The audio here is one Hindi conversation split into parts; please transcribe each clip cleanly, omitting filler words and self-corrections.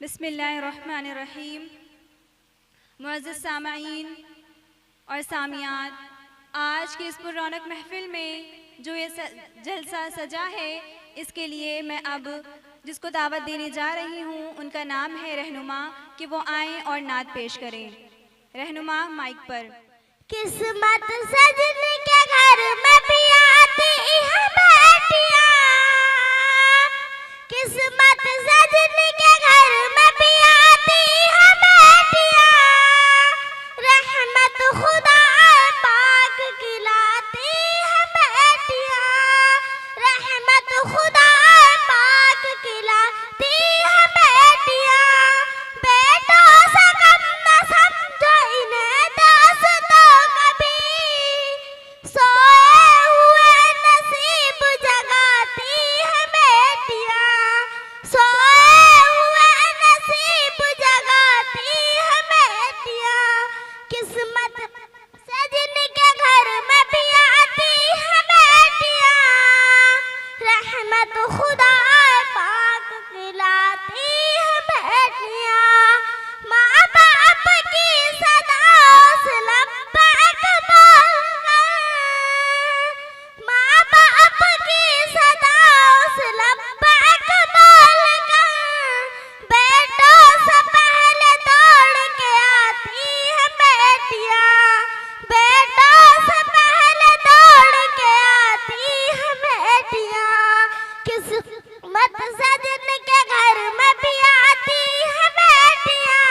बिस्मिल्लाहिर्रहमानिर्रहीम। मुअज़्ज़ज़ सामईन और सामियात, आज की इस पुररौनक महफ़िल में जो ये जलसा सजा है, इसके लिए मैं अब जिसको दावत देने जा रही हूँ उनका नाम है रहनुमा, कि वो आएँ और नात पेश करें। रहनुमा माइक पर। किस्मत सजने के घर में भी आती है बेटियां, किस्मत सजने के घर में भी आती है बेटियां, रहमत खुदा पाक खिलाती है बेटियां, रहमत खुदा पाक खिलाती है बेटियां, बेटों से कम न समझो इन्हें दास्तां कभी, सोए हुए नसीब जगाती है बेटियां, सोए हुए नसीब जगाती है बेटियां, किस्मत सजने के घर में भी आती है बेटियां, रहमत खुदा पाक खिलाती है बेटियां, माँ बाप की सदाओं से लब्बैक बोलकर, माँ बाप की सदाओं से लब्बैक बोलकर, बेटों से पहले दौड़ के आती है बेटियां, बेटों से पहले दौड़ के आती है बेटियां, किस्मत सजने के घर में भी आती है बेटियां,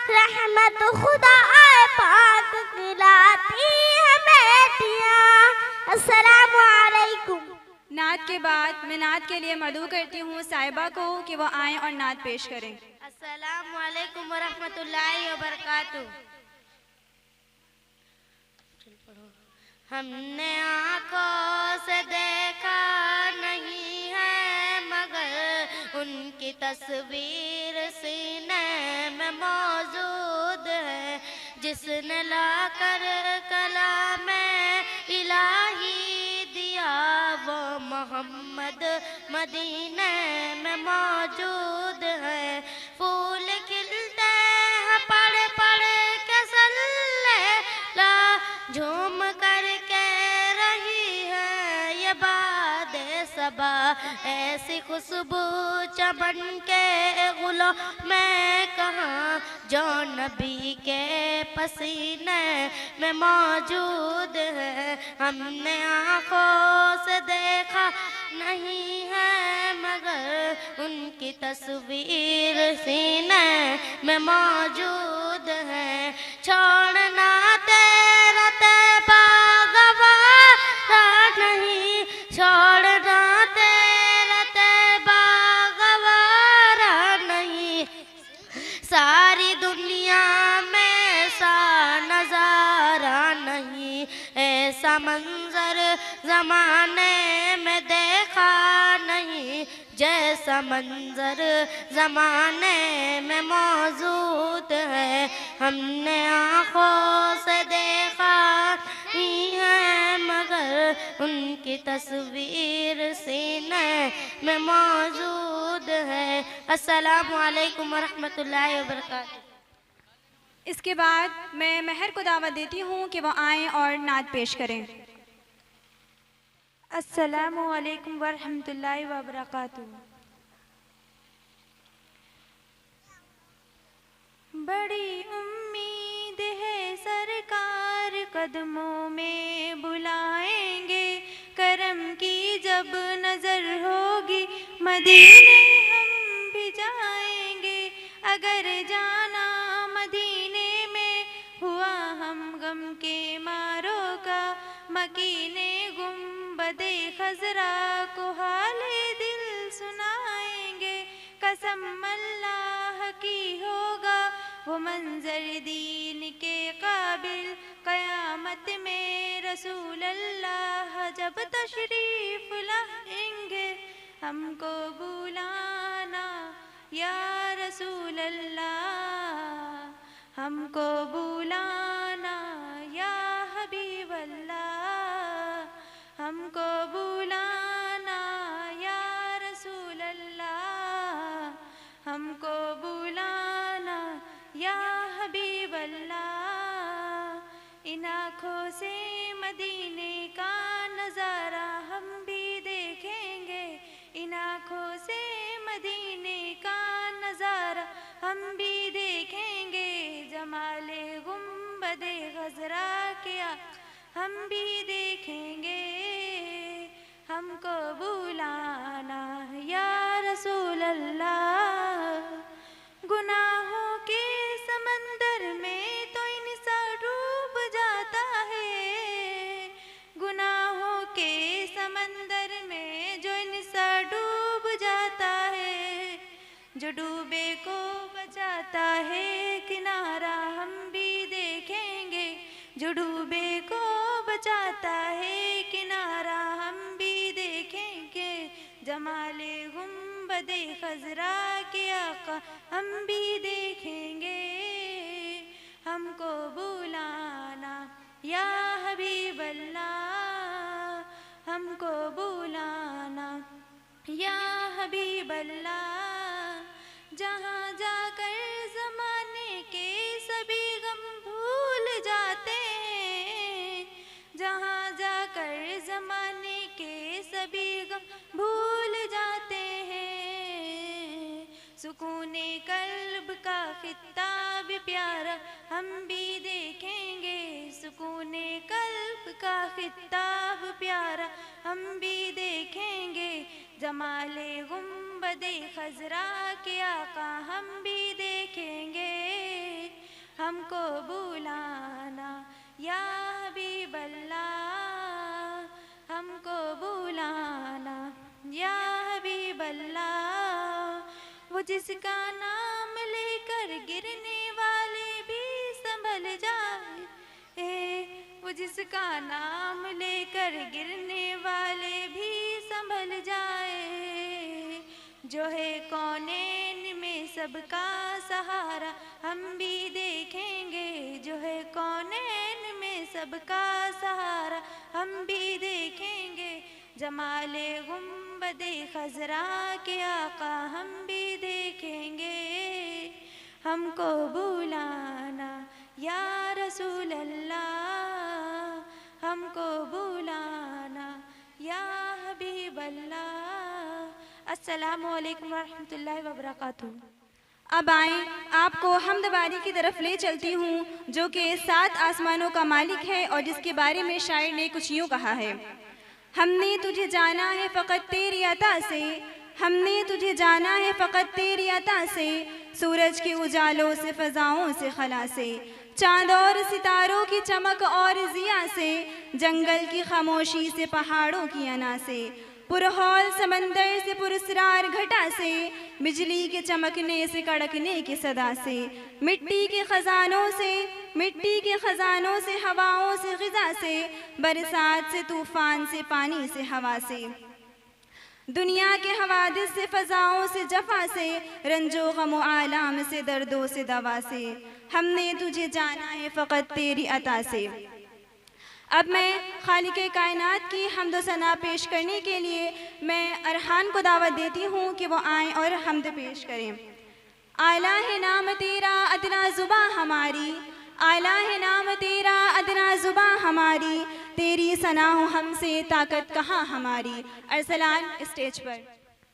रहमत खुदा पाक खिलाती है बेटियां। अस्सलामु अलैकुम। नात के बाद मैं नात के लिए मदऊ करती हूँ साहिबा को कि वो आएँ और नात पेश करें। अस्सलामु अलैकुम व रहमतुल्लाहि व बरकातुहू। हमने आँखों से देखा नहीं है मगर उनकी तस्वीर सीने में मौजूद है, जिसने लाकर कलामे इलाही दिया वो मोहम्मद मदीने में मौजूद है, फूल खिलते हैं पढ़ पढ़ के सल्ले ला, झूम करके रही है ये बादे सबा, ऐसी खुशबू चमन के गुलों में कहाँ जो नबी के पसीने में मौजूद है, हमने आँखों से देखा नहीं है मगर उनकी तस्वीर सीने में मौजूद है, छोड़ना तेरा तैबा गवारा नहीं, छोड़ना तेरा तैबा गवारा नहीं, सारी दुनिया में ऐसा नजारा नहीं, ऐसा मंजर जमाने में देखा नहीं, जैसा मंजर जमाने में मौजूद है, हमने आँखों से देखा नहीं है मगर उनकी तस्वीर सीने में मौजूद है। अस्सलामु अलैकुम व रहमतुल्लाहि व बरकातुहू। इसके बाद मैं महर को दावत देती हूँ कि वो आएँ और नात पेश करें। अस्सलामु अलैकुम व रहमतुल्लाहि व बरकातुहू। बड़ी उम्मीद है सरकार कदमों में बुलाएंगे, करम की जब नजर होगी मदीने हम भी जाएंगे, अगर जाना मदीने में हुआ हम गम के मारों का, मकीने गुंबदे खजरा को हाले दिल सुनाएंगे, कसम अल्लाह की होगा वो मंजर दीन के काबिल, कयामत में रसूल अल्लाह जब तशरीफ लाएंगे, हमको बुलाना या रसूल अल्लाह, हमको बुलाना या हबीब अल्लाह, हमको बुलाना या रसूल अल्लाह, हमको अल्लाह। गुनाहों के समंदर में तो इंसान डूब जाता है, गुनाहों के समंदर में जो इंसान डूब जाता है, जो डूबे को बचाता है किनारा हम भी देखेंगे, जो डूबे को बचाता है किनारा हम भी देखेंगे। जमाले गुंबदे खजरा के आका हम भी देखेंगे। हमको बुलाना या हबीब अल्लाह, हमको बुलाना या हबीब अल्लाह। जहाँ जाकर ज़माने के सभी गम भूल जाते हैं, जहाँ जाकर ज़माने के सभी गम भूल जाते हैं। सुकूने कल्ब का खिताब प्यारा हम भी देखेंगे, सुकूने कल्ब का खिताब प्यारा हम भी देखेंगे। जमाले गुंबदे खजरा के आका हम भी देखेंगे। हमको बुलाना या हबीब अल्लाह, हमको बुलाना या हबीब अल्लाह। वो जिसका नाम लेकर गिरने वाले भी संभल जाए, वो जिसका नाम लेकर गिरने वाले भी संभल जाए। जो है कौनैन में सबका सहारा हम भी देखेंगे, जो है कौनैन में सबका सहारा हम भी देखेंगे। जमाले गुंबदे खजरा के आका हम भी देखेंगे। हमको बुलाना या रसूल अल्लाह, हमको बुलाना या हबीब अल्लाह। अस्सलामु अलैकुम वरहमतुल्लाहि वबरकातुहू। अब आएँ आपको हमदबारी की तरफ ले चलती हूँ, जो कि 7 आसमानों का मालिक है और जिसके बारे में शायर ने कुछ यूँ कहा है। हमने तुझे जाना है फ़कत तेरी अता से, हमने तुझे जाना है फ़कत तेरी अता से। सूरज के उजालों से, फ़ज़ाओं से, खला से, चाँद और सितारों की चमक और ज़िया से, जंगल की खामोशी से, पहाड़ों की अना से, पुरहौल समंदर से, पुरस्रार घटा से, बिजली के चमकने से, कड़कने की सदा से, मिट्टी के खजानों से, मिट्टी के खजानों से, हवाओं से, ग़िज़ा से, बरसात से, तूफ़ान से, पानी से, हवा से, दुनिया के हवादिस से, फ़ज़ाओं से, जफ़ा से, रंजो गम आलाम से, दर्दों से, दवा से। हमने तुझे जाना है फ़कत तेरी अता से। अब मैं खालिक़े कायनात की हम्द व सना पेश करने के लिए मैं अरहान को दावत देती हूँ कि वो आएँ और हम्द पेश करें। आला है नाम तेरा अदना ज़ुबां हमारी, आला है नाम तेरा अदना ज़ुबां हमारी, तेरी सना हो हमसे ताकत कहाँ हमारी। अरसलान स्टेज पर।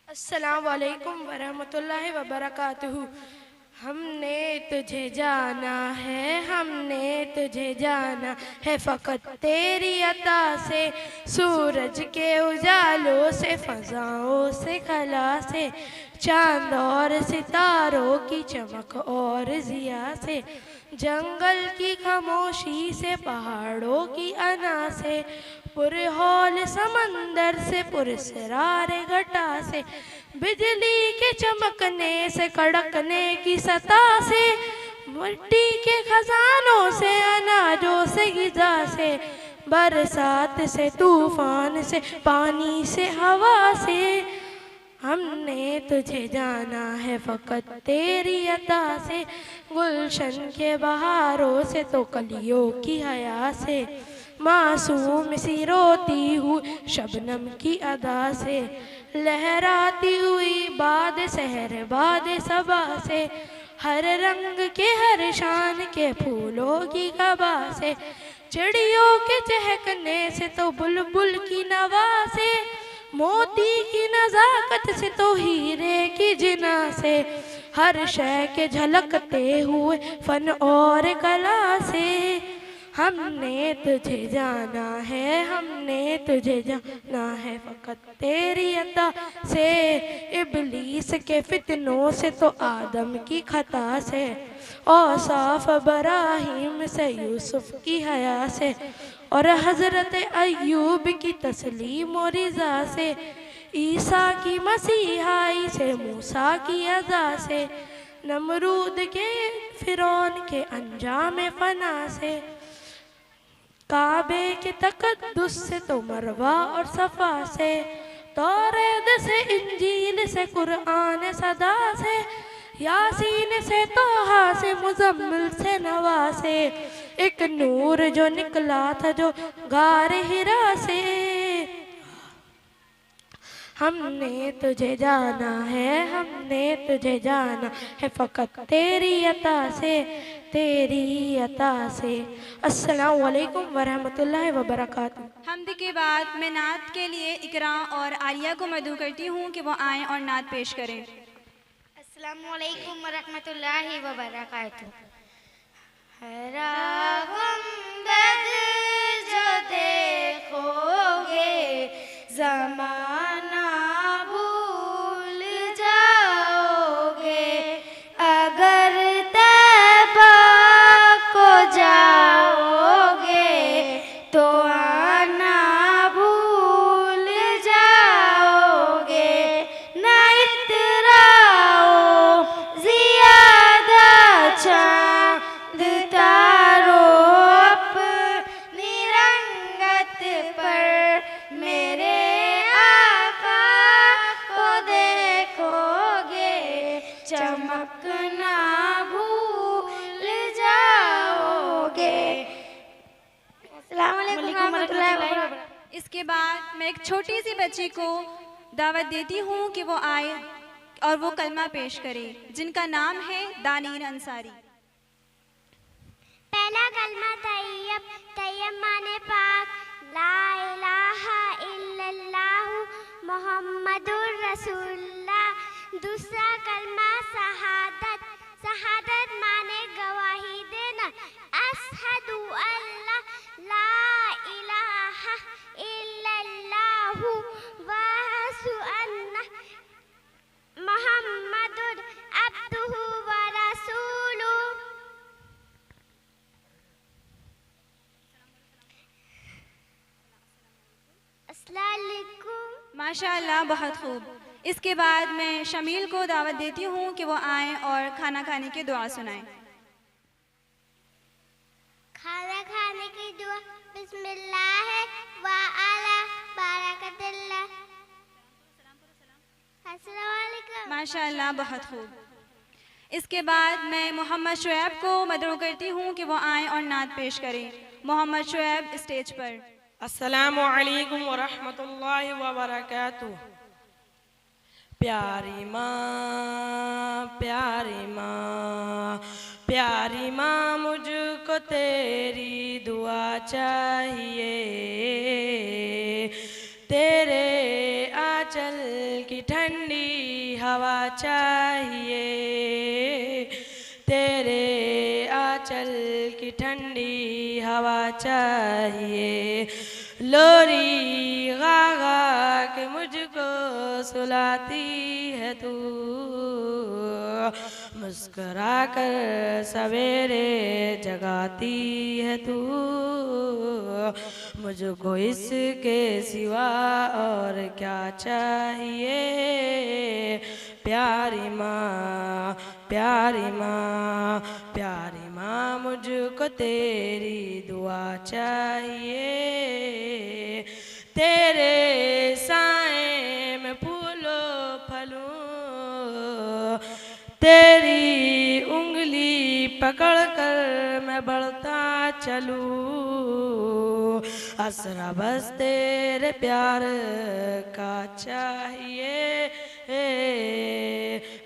अस्सलाम वालेकुम वरहमतुल्लाहि वबरकातुहू। हमने तुझे जाना है, हमने तुझे जाना है फ़कत तेरी अता से। सूरज के उजालों से, फ़ज़ाओं से, खला से, चाँद और सितारों की चमक और ज़िया से, जंगल की खामोशी से, पहाड़ों की अना से, पुरहौल समंदर से, पुरस्रार घटा से, बिजली के चमकने से, कड़कने की सतह से, मिट्टी के खजानों से, अनाजों से, ग़िज़ा से, बरसात से, तूफान से, पानी से, हवा से। हमने तुझे जाना है फ़कत तेरी अता से। गुलशन के बहारों से तो कलियों की हया से, मासूम सी रोती हुई शबनम की अदा से, लहराती हुई बाद सहर बाद सबा से, हर रंग के हर शान के फूलों की गबा से, चिड़ियों के चहकने से तो बुलबुल की नवा से, मोती की नज़ाकत से तो हीरे की जिना से, हर शय के झलकते हुए फन और कला से। हमने तुझे जाना है, हमने तुझे जाना है फ़कत तेरी अता से। इब्लीस के फितनों से तो आदम की खता से, औसाफ इब्राहीम से यूसुफ की हया से, और हज़रत अय्यूब की तस्लीम और रिज़ा से, ईसा की मसीहाई से, मूसा की अज़ा से, नमरूद के फिरौन के अंजाम फना से, काबे के तकद्दुस से तो मरवा और सफ़ा से, तौरेद से इंजील से कुरान सदा से, यासीन से तोहा से मुज़म्मिल से नवा से, एक नूर जो निकला था जो गार हिरा से। हमने तुझे जाना है, हमने तुझे जाना है फ़कत तेरी अता से, तेरी अता से। अस्सलामु अलैकुम वरहमतुल्लाहि वबरकातुहू। हम्द के बाद मैं नात के लिए इकरा और आलिया को मदऊ करती हूँ कि वो आएँ और नात पेश करें। अस्सलामु अलैकुम वरहमतुल्लाहि वबरकातुहू। हरा गुंबद जो देखोगे ज़माना भूल जाओगे, अगर तैबा को जाओगे तो आना भूल जाओगे। ना इतराओ ज़ियादा चाँद तारो अपनी रंगत पर, मेरे आका को देखोगे चमकना भूल जाओगे। अस्सलाम वालेकुम रहमतुल्लाहि व बरकातहू। इसके बाद मैं एक छोटी सी बच्ची को दावत देती हूँ कि वो आए और वो कलमा पेश करे, जिनका नाम है दानीर अंसारी। पहला कलमा तैयब, तैयब माने पाक, ला इलाहा इल्लल्लाहु मुहम्मदुर रसूलुल्लाह। दूसरा कलमा शहादत, शहादत माने गवाही देना, अशहदु अल्ला ला इलाहा इल्लल्लाहु व अशहदु अन्ना मुहम्मदुर अब्दुहु व रसूलुहु। माशाअल्लाह, बहुत खूब। इसके बाद मैं शमील को दावत देती हूँ कि वो आएँ और खाना खाने की दुआ सुनाएं। खाना खाने की दुआ बिस्मिल्लाह व अला बरकतिल्लाह। अस्सलाम वालेकुम। माशाअल्लाह, बहुत खूब। इसके बाद मैं मोहम्मद शुएब को मदऊ करती हूँ कि वो आएँ और नात पेश करें। मोहम्मद शुएब स्टेज पर। अस्सलामु अलैकुम वरहमतुल्लाहि वबरकातुहू। प्यारी माँ, प्यारी माँ, प्यारी माँ, मुझको तेरी दुआ चाहिए। तेरे आंचल की ठंडी हवा चाहिए, तेरे आंचल की ठंडी हवा चाहिए। लोरी गा गा के मुझको सुलाती है तू, मुस्कुरा कर सवेरे जगाती है तू। मुझको इसके सिवा और क्या चाहिए। प्यारी माँ, प्यारी माँ, प्यारी माँ, मुझको तेरी दुआ चाहिए। तेरे साए में फूलो फलूं, तेरी उंगली पकड़कर मैं बढ़ता चलूं। असरा बस तेरे प्यार का चाहिए।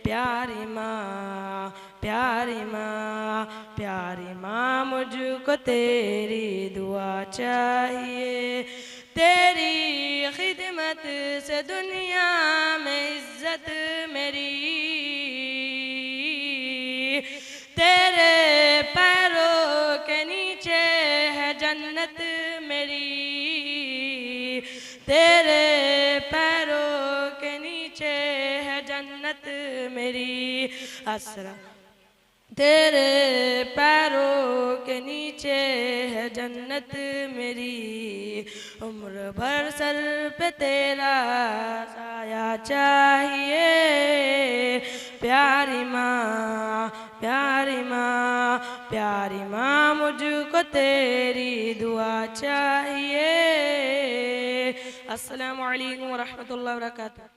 प्यारी माँ, प्यारी माँ, प्यारी माँ, मुझको तेरी दुआ चाहिए। तेरी खिदमत से दुनिया में इज्जत मेरी, तेरे पैरों के नीचे है तेरे पैरों के नीचे है जन्नत मेरी असरा तेरे पैरों के नीचे है जन्नत मेरी उम्र भर सर पे तेरा साया चाहिए प्यारी माँ प्यारी माँ प्यारी माँ मुझको तेरी दुआ चाहिए। अस्सलामु अलैकुम व रहमतुल्लाहि व बरकातुहू।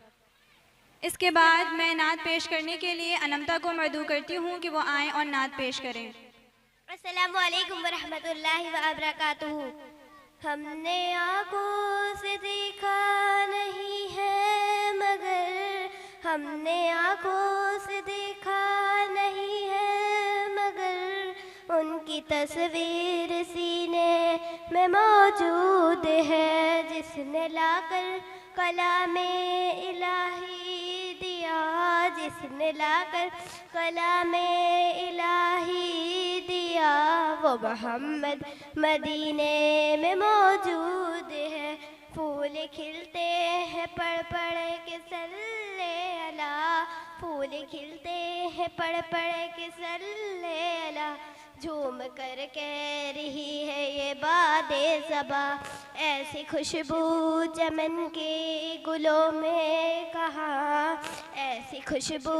इसके बाद मैं नात पेश करने के लिए अनमता को मदऊ करती हूँ कि वो आएँ और नात पेश करें। अस्सलामु अलैकुम व रहमतुल्लाहि व बरकातुहू। हमने आँखों से देखा नहीं है मगर हमने आँखों से देखा नहीं है मगर उनकी तस्वीर सीने में मौजूद है जिसने लाकर कलामे इलाही दिया जिसने लाकर कलामे इलाही दिया वो मोहम्मद मदीने में मौजूद है। फूल खिलते हैं पढ़ पढ़ के सल्ले अला फूल खिलते हैं पढ़ पढ़ के सल्ले अला झूम कर कह रही है ये बादे सबा ऐसी खुशबू चमन के गुलों में कहाँ ऐसी खुशबू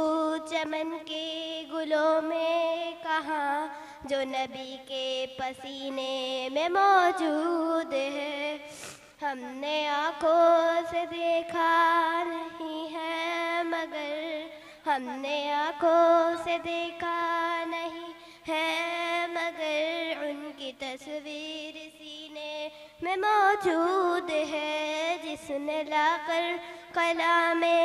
चमन के गुलों में कहाँ जो नबी के पसीने में मौजूद है। हमने आँखों से देखा नहीं है मगर हमने आँखों से देखा नहीं है मगर उनकी तस्वीर सीने में मौजूद है जिसने लाकर कलामे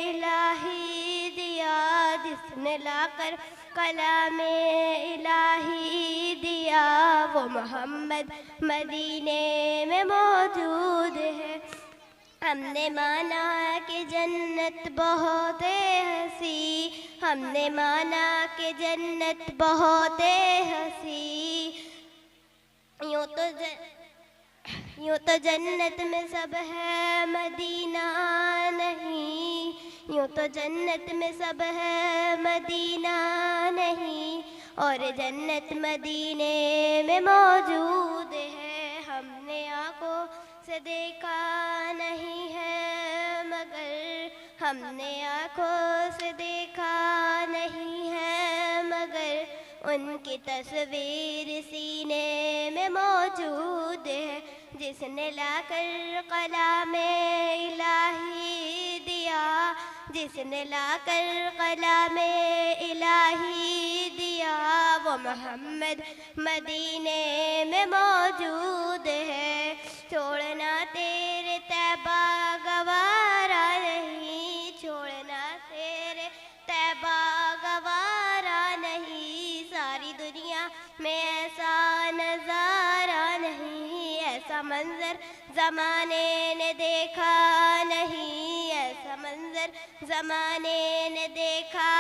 इलाही दिया जिसने लाकर कलामे इलाही दिया वो मोहम्मद मदीने में मौजूद है। हमने माना कि जन्नत बहुत हंसी हमने माना कि जन्नत बहुत हंसी यूँ तो जन्नत में सब है मदीना नहीं यूँ तो जन्नत में सब है मदीना नहीं और जन्नत मदीने में मौजूद है। हमने आँखों से देखा नहीं है मगर हमने आँखों से देखा नहीं है मगर उनकी तस्वीर सीने में मौजूद है जिसने लाकर कलामे इलाही दिया जिसने लाकर कलामे इलाही दिया वो मोहम्मद मदीने में मौजूद है। छोड़ना तेरे तैबा गवारा नहीं छोड़ना तेरे तैबा गवारा नहीं सारी दुनिया में ऐसा नज़ारा नहीं ऐसा मंजर ज़माने ने देखा नहीं ऐसा मंजर ज़माने ने देखा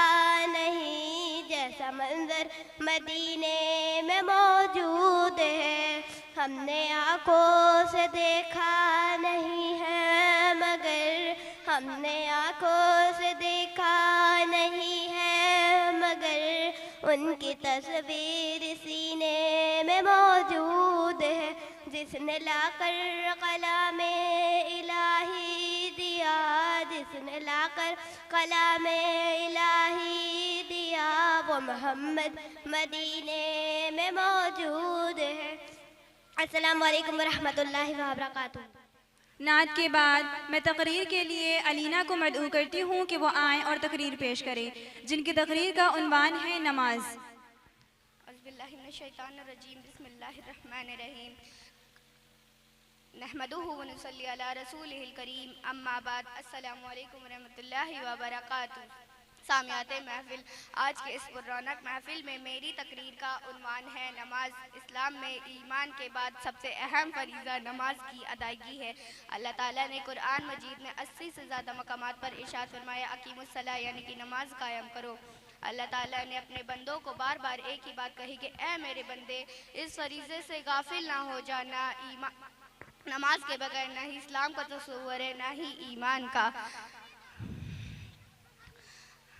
नहीं जैसा मंजर मदीने में मौजूद है। हमने आँखों से देखा नहीं है मगर हमने आँखों से देखा नहीं है मगर उनकी तस्वीर सीने में मौजूद है जिसने लाकर कलामे इलाही दिया जिसने लाकर कलामे इलाही दिया वो मोहम्मद मदीने में मौजूद है। अस्सलामु अलैकुम वरहमतुल्लाहि वबरकातुहू। नात के बाद मैं तकरीर के लिए अलीना को मदऊ करती हूँ कि वो आएँ और तकरीर पेश करें जिनकी तकरीर का उन्वान है नमाज। औज़ुबिल्लाहिमिनश्शैतानिर्रजीम बिस्मिल्लाहिर्रहमानिर्रहीम नहमदुहु व नुसल्ली अला रसूलिहिल करीम अम्मा बाद अस्सलामु अलैकुम व रहमतुल्लाहि व बरकातुहू। सामियाते महफिल, आज के इस रौनक महफिल में मेरी तकरीर का उन्वान है नमाज। इस्लाम में ईमान के बाद सबसे अहम फरीज़ा नमाज की अदायगी है। अल्लाह ताला ने कुरान मजीद में 80 से ज़्यादा मकामात पर इरशाद फरमाया अकीमुस्सलाह यानी कि नमाज कायम करो। अल्लाह ताला ने अपने बंदों को बार बार एक ही बात कही कि ए मेरे बंदे, इस फरीज़े से गाफिल ना हो जाना। नमाज के बगैर ना ही इस्लाम का तस्वुर है, ना ही ईमान का।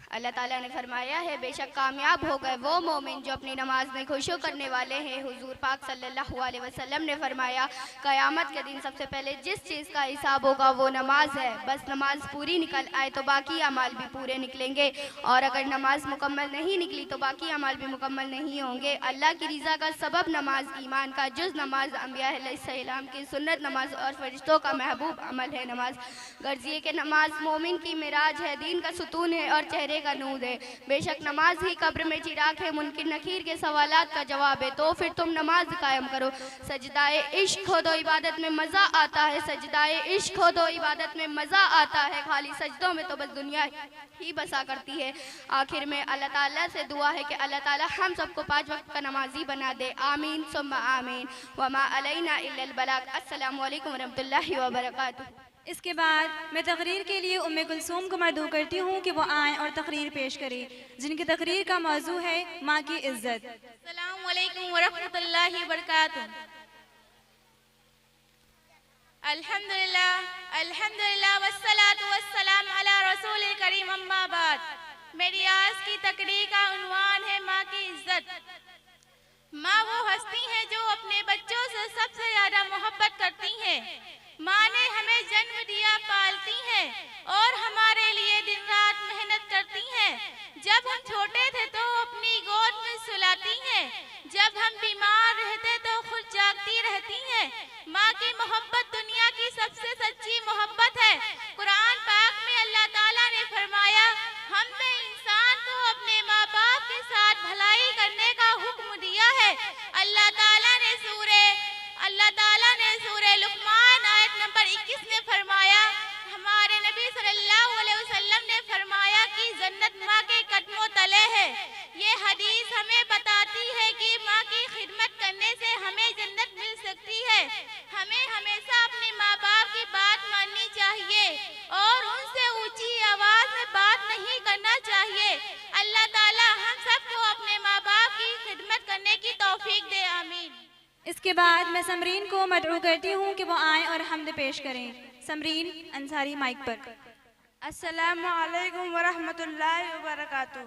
अल्लाह ताला ने फरमाया है, बेशक कामयाब हो गए वो मोमिन जो अपनी नमाज में खुशू करने वाले हैं। हुजूर पाक सल्लल्लाहु अलैहि वसल्लम ने फरमाया, क़यामत के दिन सबसे पहले जिस चीज़ का हिसाब होगा वो नमाज है। बस नमाज पूरी निकल आए तो बाकी अमाल भी पूरे निकलेंगे, और अगर नमाज मुकम्मल नहीं निकली तो बाकी अमाल भी मुकम्मल नहीं होंगे। अल्लाह की रज़ा का सबब नमाज ईमान का जुज़ नमाज अंबिया अलैहिस्सलाम की सुन्नत नमाज और फरिश्तों का महबूब अमल है नमाज। गर्जिए के नमाज मोमिन की मिराज है, दीन का सुतून है और चेहरे का नूर है। बेशक नमाज ही कब्र में चिराग है, मुनकिर नकीर के सवालात का जवाब है। तो फिर तुम नमाज कायम करो। सजदाए इश्क हो तो इबादत में मज़ा आता है, सजदाए इश्क हो तो इबादत में मज़ा आता है। खाली सजदों में तो बस दुनिया ही बसा करती है। आखिर में अल्लाह ताला से दुआ है कि अल्लाह ताला हम सबको 5 वक्त का नमाजी बना दे। आमीन सुम्मा आमीन। वमा अलैना इल्लल बलाग। अस्सलामु अलैकुम वरहमतुल्लाहि वबरकातुहू। इसके बाद मैं तकरीर के लिए उम्मे कुलसूम को मदऊ करती हूँ कि वो आएँ और तकरीर पेश करें, जिनकी तकरीर का मौजू है माँ की इज़्ज़त। अस्सलामु अलैकुम वरहमतुल्लाहि वबरकातुहू। अल्हम्दुलिल्लाह अल्हम्दुलिल्लाह वस्सलातु वस्सलाम अला रसूलिल करीम, अम्मा बाद। मेरी आज की तकरीर का उन्वान है माँ की इज़्ज़त। माँ वो हस्ती हैं जो अपने बच्चों से सबसे ज़्यादा मोहब्बत करती हैं। माँ ने हमें जन्म दिया, पालती हैं और हमारे लिए दिन रात मेहनत करती हैं। जब हम छोटे थे तो अपनी गोद में सुलाती हैं, जब हम बीमार रहते तो खुद जागती रहती हैं। माँ की मोहब्बत दुनिया की सबसे सच्ची मोहब्बत है। कुरान पाक में अल्लाह ताला ने फरमाया, हमने इंसान को अपने माँ बाप के साथ भलाई करने का हुक्म दिया है। अल्लाह ताला ने सूरे लुक़मान आयत नंबर 21 में फरमाया, हमारे नबी सल्लल्लाहु अलैहि वसल्लम ने फरमाया कि जन्नत माँ के कदमों तले है। ये हदीस हमें बताती है कि माँ की खिदमत करने से हमें जन्नत मिल सकती है। हमें हमेशा अपने माँ बाप की बात माननी चाहिए और उनसे ऊंची आवाज में बात नहीं करना चाहिए। अल्लाह ताला हम सबको अपने माँ बाप की खिदमत करने की तौफीक दे। आमीन। इसके बाद मैं समरीन को मदऊ करती हूँ कि वो आएँ और हम्द पेश करें। समरीन अंसारी माइक पर। अस्सलामु अलैकुम वरहमतुल्लाहि वबरकातुहू।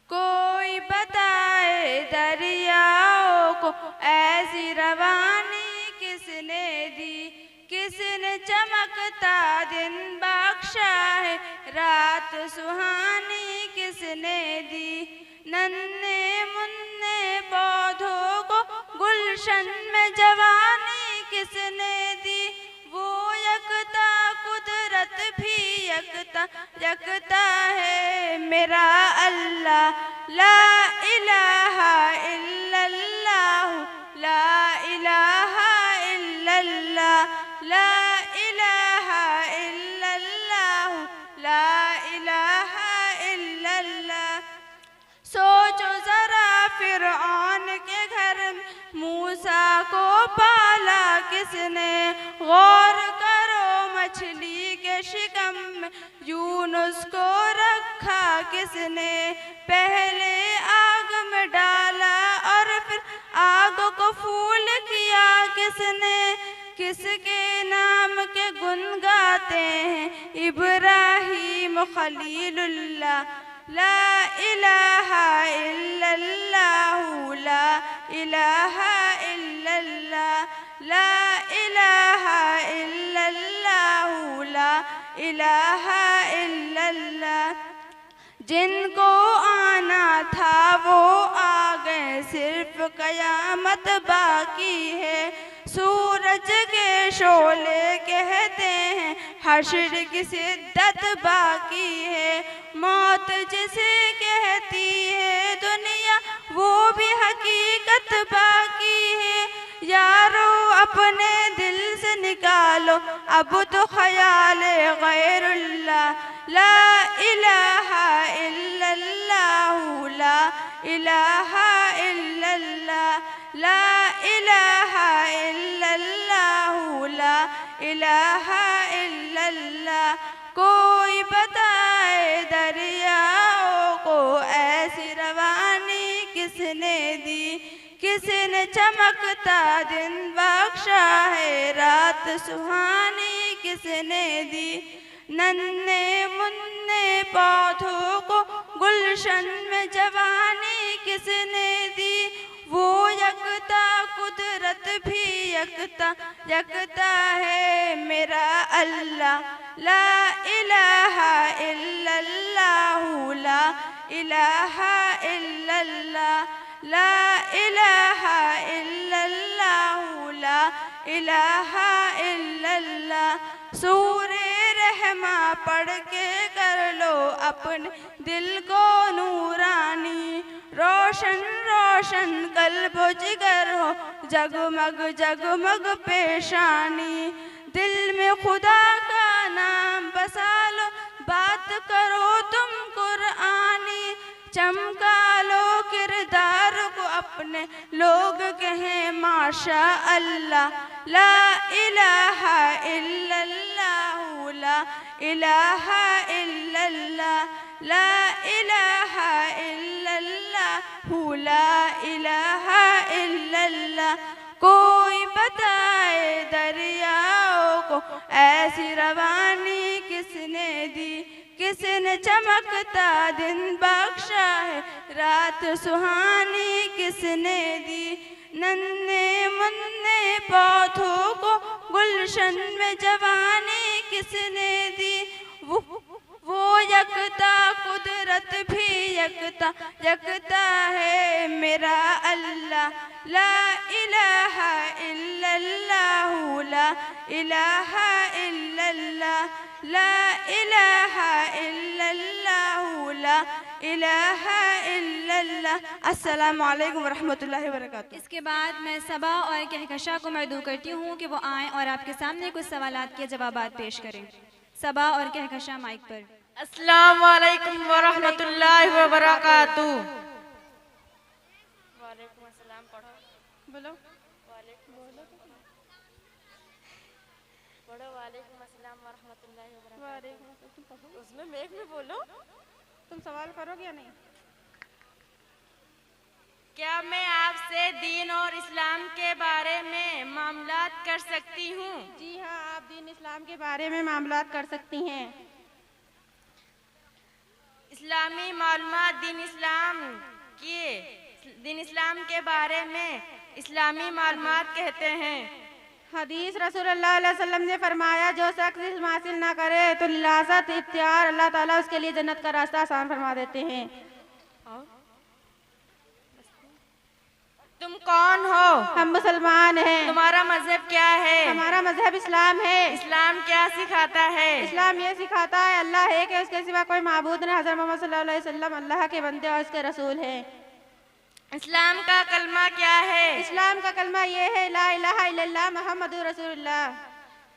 कोई बताए दरियाओं को ऐसी रवानी किसने दी, किसने चमकता दिन बख्शा है, रात सुहानी किसने दी। नन्हे मुन्ने पौधों को गुलशन में जवानी किसने दी, वो यकता कुदरत भी यकता है मेरा अल्लाह। ला इलाहा इल्लल्लाह, ला इलाहा इल्लल्लाह, ला इलाहा इल्लल्लाह, ला इलाहा इल्लल्लाह। सोचो जरा फिरऔन के घर मूसा को पाला किसने, गौर करो मछली के शिकम में यूनुस को रखा किसने। पहले आग में डाला और फिर आग को फूल किया किसने। किसके नाम के गुन गाते हैं इब्राहीम खलीलुल्लाह। ला इलाहा इल्लल्लाह, ला इलाहा इल्लल्लाह, ला इलाहा इल्लल्लाह, ला इलाहा इल्लल्लाह। जिनको आना था वो आ गए, सिर्फ कयामत बाकी है। सूरज के शोले कहते हैं हश्र की शिद्दत बाकी है। मौत जिसे कहती है दुनिया वो भी हकीकत बाकी है। यारो अपने दिल से निकालो अब तो ख्याल गैरुल्लाह। ला इलाहा इल्लल्लाह, ला इलाहा इल्लल्लाह, ला इलाहा इल्लल्लाह, ला इलाहा इल्लल्लाह। कोई बताए दरियाओं को ऐसी रवानी किसने दी, किसने चमकता दिन बख्शा है, रात सुहानी किसने दी। नन्हे मुन्ने पौधों को गुलशन में जवानी किसने दी। वो यकता कुदरत भी यकता, यकता है मेरा अल्लाह। ला इलाहा इल्लल्लाहु, ला इलाहा इल्लल्लाह, ला इलाहा इल्लल्लाहु, ला इलाहा इल्लल्लाह। सूरे रहमा पढ़ के कर लो अपने दिल को नूरानी। रोशन रोशन कल्ब जिगर हो, जगमग जगमग पेशानी। दिल में खुदा का नाम बसा लो, बात करो तुम कुरानी। चमका लो किरदार को अपने, लोग कहें माशा अल्लाह। ला इलाहा इल्लल्लाहु, ला इलाहा इल्लल्लाह, ला इलाहा इल्लल्लाहु, ला इलाहा इल्लल्लाह। कोई बताए दरियाओं को ऐसी रवानी किसने दी। किसने चमकता दिन बख्शा है, रात सुहानी किसने दी। नन्हे मुन्ने पौधों को गुलशन में जवानी किसने दी। वो यकता कुदरत भी यकता, यकता है मेरा अल्लाह। ला इलाहा इल्लल्लाहु, ला इलाहा इल्लल्लाह, ला इलाहा इल्लल्लाहु, ला इलाहा इल्लल्लाह। अस्सलामु अलैकुम वरहमतुल्लाहि वबरकातुहू। इसके बाद मैं सबा और कहकशा को मदऊ करती हूँ कि वो आएँ और आपके सामने कुछ सवालात के जवाबात पेश करें। सबा और कहकशा माइक पर। अस्सलामु अलैकुम वरहमतुल्लाहि वबरकातुहू। वालेकुम अस्सलाम पढ़ो। बोलो पढ़ो। वालेकुम अस्सलाम वरहमतुल्लाहि वबरकातुहू। उसमें मेघ में बोलो। तुम सवाल करोगे या नहीं? क्या मैं आपसे दीन और इस्लाम के बारे में मामलात कर सकती हूँ? जी हाँ, आप दीन इस्लाम के बारे में मामलात कर सकती हैं। इस्लामी मालूमात दीन इस्लाम के बारे में इस्लामी मालूमात कहते हैं। हदीस रसूलुल्लाह सल्लल्लाहु अलैहि वसल्लम ने फरमाया, जो शख्स इल्म हासिल ना करे तो लिलासत इख्तियार अल्लाह ताला उसके लिए जन्नत का रास्ता आसान फरमा देते हैं। तुम कौन हो? हम मुसलमान हैं। तुम्हारा मजहब क्या है? हमारा मजहब इस्लाम है। इस्लाम क्या सिखाता है? इस्लाम ये सिखाता है अल्लाह है कि उसके सिवा कोई माबूद नहीं, हज़रत मोहम्मद सल्लल्लाहु अलैहि वसल्लम अल्लाह के बंदे और उसके रसूल हैं। इस्लाम का कलमा क्या है? इस्लाम का कलमा ये है, ला इलाहा इल्लल्लाह मुहम्मदुर रसूलुल्लाह।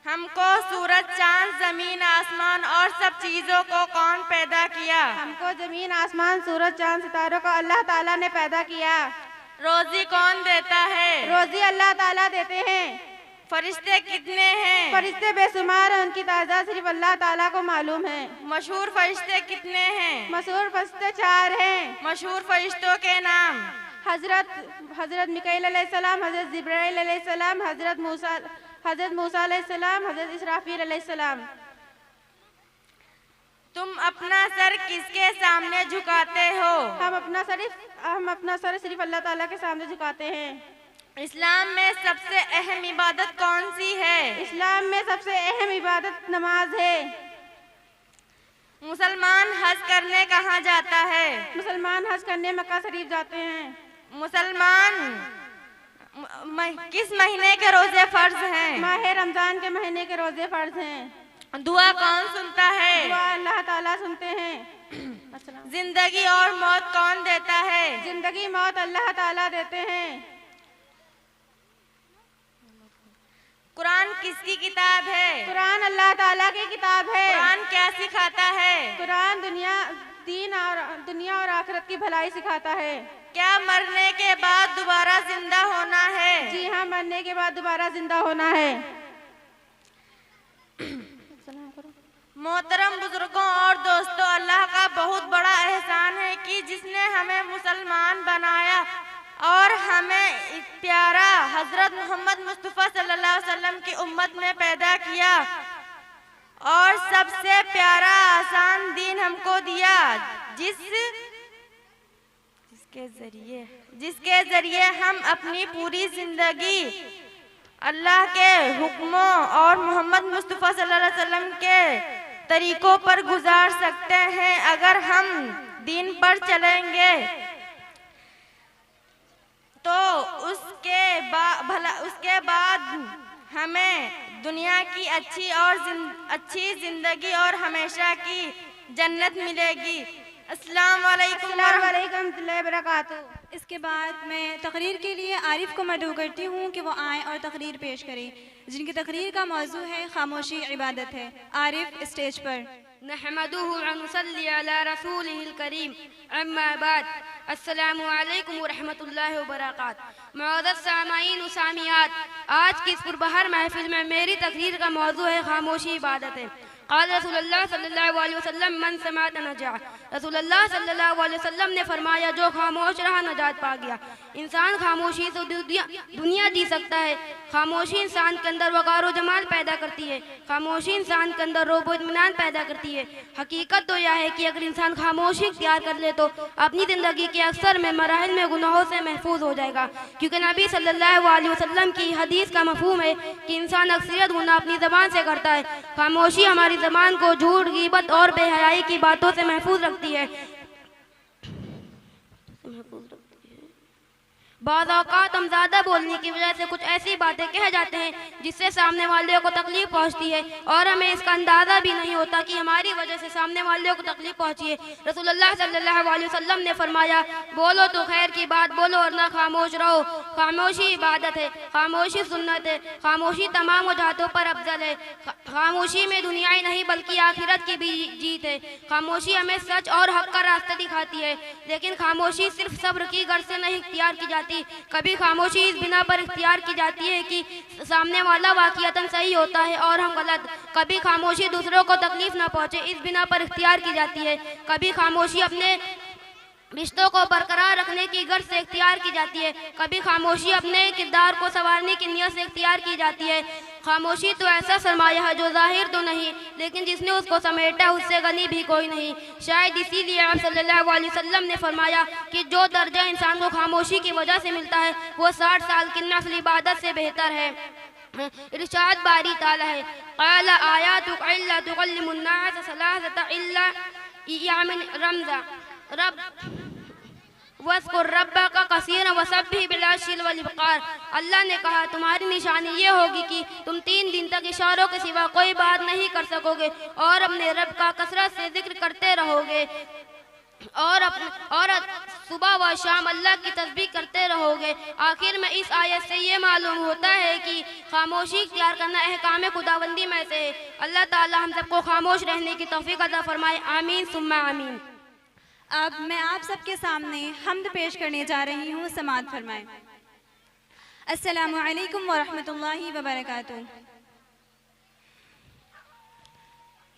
हमको सूरज, चांद, जमीन, आसमान और सब चीजों को कौन पैदा किया? हमको जमीन, आसमान, सूरज, चांद, सितारों को अल्लाह ताला ने पैदा किया। रोजी कौन देता है? रोजी अल्लाह ताला देते हैं। फरिश्ते कितने हैं? फरिश्ते बेशुमार हैं, उनकी तादाद सिर्फ अल्लाह ताला को मालूम है। मशहूर फरिश्ते कितने हैं? मशहूर फरिश्ते 4 हैं। मशहूर फरिश्तों के नाम? हजरत मिकाईल अलैहिस्सलाम, हजरत जिब्राइल अलैहिस्सलाम, हजरत मूसा अलैहिस्सलाम, हजरत इसराफील अलैहिस्सलाम। तुम अपना सर किसके सामने झुकाते हो? हम अपना सर सिर्फ अल्लाह ताला के सामने झुकाते हैं। इस्लाम में सबसे अहम इबादत कौन सी है? इस्लाम में सबसे अहम इबादत नमाज है। मुसलमान हज करने कहाँ जाता है? मुसलमान हज करने मक्का शरीफ जाते हैं। मुसलमान किस महीने के रोजे फर्ज हैं? माह रमजान के महीने के रोजे फर्ज हैं। दुआ कौन सुनता है? दुआ अल्लाह ताला सुनते हैं। जिंदगी और मौत कौन देता है? जिंदगी मौत अल्लाह ताला देते हैं। कुरान किसकी किताब है? कुरान अल्लाह ताला की किताब है। कुरान क्या सिखाता है? कुरान दुनिया और आखिरत की भलाई सिखाता है। क्या मरने के बाद दोबारा जिंदा होना है? जी हाँ, मरने के बाद दोबारा जिंदा होना है। मोहतरम बुजुर्गों और दोस्तों, अल्लाह का बहुत बड़ा एहसान है कि जिसने हमें मुसलमान बनाया और हमें प्यारा हजरत मोहम्मद मुस्तफ़ा सल्लल्लाहु अलैहि वसल्लम की उम्मत में पैदा किया और सबसे प्यारा आसान दीन हमको दिया, जिसके जरिए हम अपनी पूरी जिंदगी अल्लाह के हुक्मों और मोहम्मद मुस्तफ़ा सल्लल्लाहु अलैहि वसल्लम के तरीकों पर गुजार सकते हैं। अगर हम दीन पर चलेंगे तो उसके बाद हमें दुनिया की अच्छी जिंदगी और हमेशा की जन्नत मिलेगी। अस्सलाम वालेकुम रहमतुल्लाहि व बरकातुहू। इसके बाद मैं तकरीर के लिए आरिफ को मदऊ करती हूँ कि वो आएँ और तकरीर पेश करें, जिनकी तकरीर का मौजू है खामोशी इबादत है। आरिफ स्टेज पर। नहमदुहु व नुसल्ली अला रसूलिहिल करीम, अम्मा बाद, अस्सलामु अलैकुम व रहमतुल्लाहि व बरकातुहू। मुअज़्ज़ज़ सामाईन व सामियात, आज की इस पुरबहर महफिल में मेरी तकरीर का मौजू है खामोशी इबादत है। क़ाल रसूलुल्लाह सल्लल्लाहु अलैहि वसल्लम मन समात नजा। रसूलुल्लाह सल्लल्लाहु अलैहि वसल्लम ने फरमाया, जो खामोश रहा नजात पा गया। इंसान खामोशी से दुनिया जी सकता है। खामोशी इंसान के अंदर वक़ार व जमाल पैदा करती है। खामोशी इंसान के अंदर रोब व इत्मीनान पैदा करती है। हकीकत तो यह है कि अगर इंसान खामोशी इख्तियार कर ले तो अपनी ज़िंदगी के अक्सर में मराहिल में गुनाहों से महफूज हो जाएगा, क्योंकि नबी सल्लल्लाहु अलैहि वसल्लम की हदीस का मफ़हूम है कि इंसान अक्सरियत गुनाह अपनी ज़बान से करता है। खामोशी हमारी ज़बान को झूठ, गीबत और बेहयाई की बातों से महफूज रखती है। बाज़ औक़ात हम ज़्यादा बोलने की वजह से कुछ ऐसी बातें कह जाते हैं जिससे सामने वाले को तकलीफ पहुंचती है और हमें इसका अंदाज़ा भी नहीं होता कि हमारी वजह से सामने वाले को तकलीफ पहुंची है। रसूलुल्लाह सल्लल्लाहु अलैहि वसल्लम ने फरमाया, बोलो तो खैर की बात बोलो और ना खामोश रहो। खामोशी इबादत है, खामोशी सुन्नत है, खामोशी तमाम वजहातों पर अफजल है। खामोशी में दुनिया ही नहीं बल्कि आखिरत की भी जीत है। खामोशी हमें सच और हक का रास्ता दिखाती है, लेकिन खामोशी सिर्फ सब्र की गर्ज से नहीं इख्तियार की जाती। कभी खामोशी इस बिना पर इख्तियार की जाती है कि सामने वाला वाक़ियतन सही होता है और हम गलत। कभी खामोशी दूसरों को तकलीफ ना पहुंचे इस बिना पर इख्तियार की जाती है। कभी खामोशी अपने रिश्तों को बरकरार रखने की गर्ज से इख्तियार की जाती है। कभी खामोशी अपने किरदार को संवारने की नियत से इख्तियार की जाती है। खामोशी तो ऐसा सरमाया है जो जाहिर तो नहीं, लेकिन जिसने उसको समेटा उससे गनी भी कोई नहीं। शायद इसीलिए आप सल्लल्लाहु अलैहि वसल्लम ने फरमाया कि जो दर्जा इंसान को खामोशी की वजह से मिलता है वो 60 साल की नफल इबादत से बेहतर है। इरशाद बारी ताला है, क़ाल आयातु अल्ला तुकल्लिमुन नास सलासता इल्ला यामिन रमज़ा रब वस्कुर रब्बा का कसीर वसब्बिह बिलाशिल वल इब्कार। अल्लाह ने कहा, तुम्हारी निशानी ये होगी कि तुम 3 दिन तक इशारों के सिवा कोई बात नहीं कर सकोगे और अपने रब का कसरत से जिक्र करते रहोगे और सुबह व शाम अल्लाह की तस्बीह करते रहोगे। आखिर में इस आयत से ये मालूम होता है कि खामोशी इख्तियार करना अहकाम खुदाबंदी में से है। अल्लाह ताला हम सबको खामोश रहने की तौफीक अता फरमाए। आमीन सुम्मा आमीन। अब मैं आप सबके सामने हम्द पेश करने जा रही हूँ, समाअत फरमाएं। अस्सलामु अलैकुम व रहमतुल्लाहि व बरकातुहू।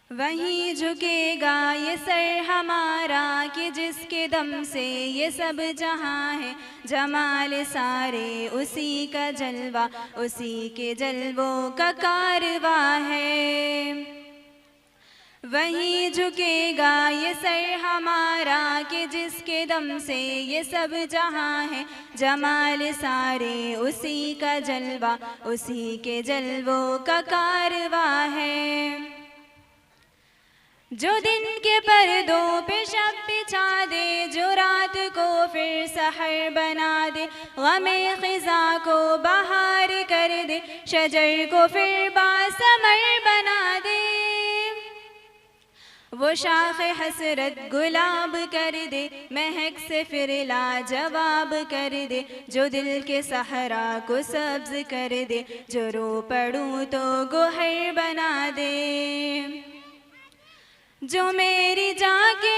वहीं झुकेगा ये सर हमारा कि जिसके दम से ये सब जहां है, जमाल सारे उसी का जलवा, उसी के जलवों का कारवा है। वहीं झुकेगा ये सर हमारा कि जिसके दम से ये सब जहां है, जमाल सारे उसी का जलवा, उसी के जलवों का कारवा है। जो दिन के पर्दों पे शब बिछा दे, जो रात को फिर सहर बना दे, गमे खिज़ा को बहार कर दे, शजर को फिर बासमर बना दे। वो शाख हसरत गुलाब कर दे, महक से फिर लाजवाब कर दे, जो दिल के सहरा को सब्ज कर दे, जो रो पड़ूं तो गोहर बना दे। जो मेरी जाके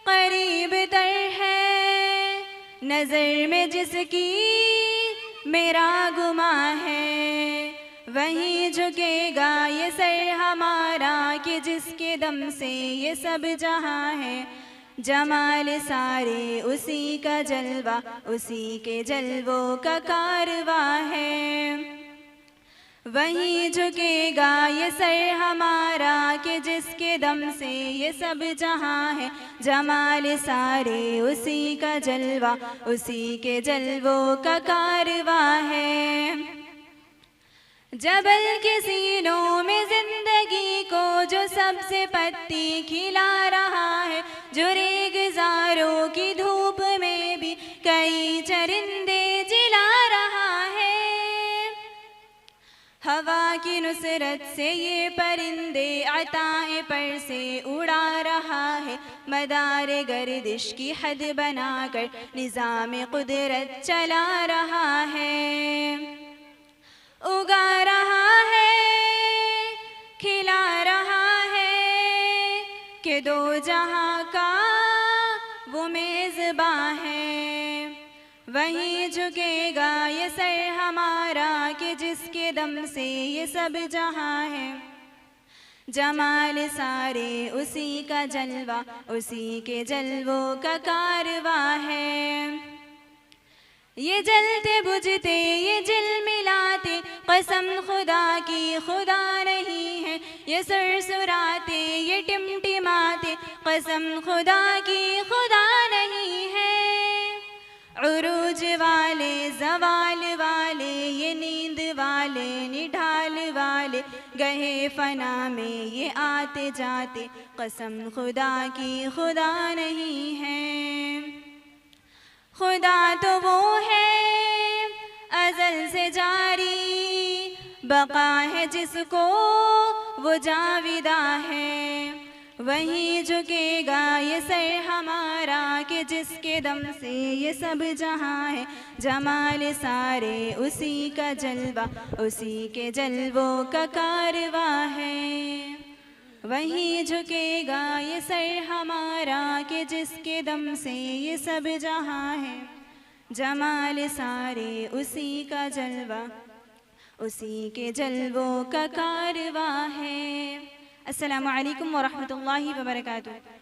करीब तर है, नज़र में जिसकी मेरा गुमा है, वहीं झुकेगा ये सर हमारा कि जिसके दम से ये सब जहां है, जमाल सारे उसी का जलवा, उसी के जलवों का कारवा है। वहीं झुकेगा ये सर हमारा कि जिसके दम से ये सब जहां है। जमाल सारे उसी का जलवा, उसी के जलवों का कारवा है। जबल के सीनों में जिंदगी को जो सबसे पत्ती खिला रहा है, जो रेगजारों की धूप में भी कई चरिंदे जिला रहा है। हवा की नुसरत से ये परिंदे अताए पर से उड़ा रहा है। मदार गर्दिश की हद बनाकर निज़ाम कुदरत चला रहा है। उगा रहा है, खिला रहा है कि दो जहां का वो मेज़बां है। वहीं झुकेगा ये सर हमारा कि जिसके दम से ये सब जहां है। जमाल सारे उसी का जलवा, उसी के जलवों का कारवा है। ये जलते बुझते ये झिलमिलाते कसम खुदा की खुदा नहीं है। ये सुरसुराते ये टिमटिमाते कसम खुदा की खुदा नहीं है। उरूज वाले जवाल वाले ये नींद वाले निढाल वाले गए फना में ये आते जाते कसम खुदा की खुदा नहीं है। खुदा तो वो है अज़ल से जारी, बका है जिसको वो जाविदा है। वहीं झुकेगा ये सर हमारा कि जिसके दम से ये सब जहां है। जमाल सारे उसी का जलवा, उसी के जलवों का कारवा है। वहीं झुकेगा ये सर हमारा कि जिसके दम से ये सब जहां है। जमाल सारे उसी का जलवा, उसी के जलवों का कारवा है। अस्सलामु अलैकुम व रहमतुल्लाहि व बरकातुहू।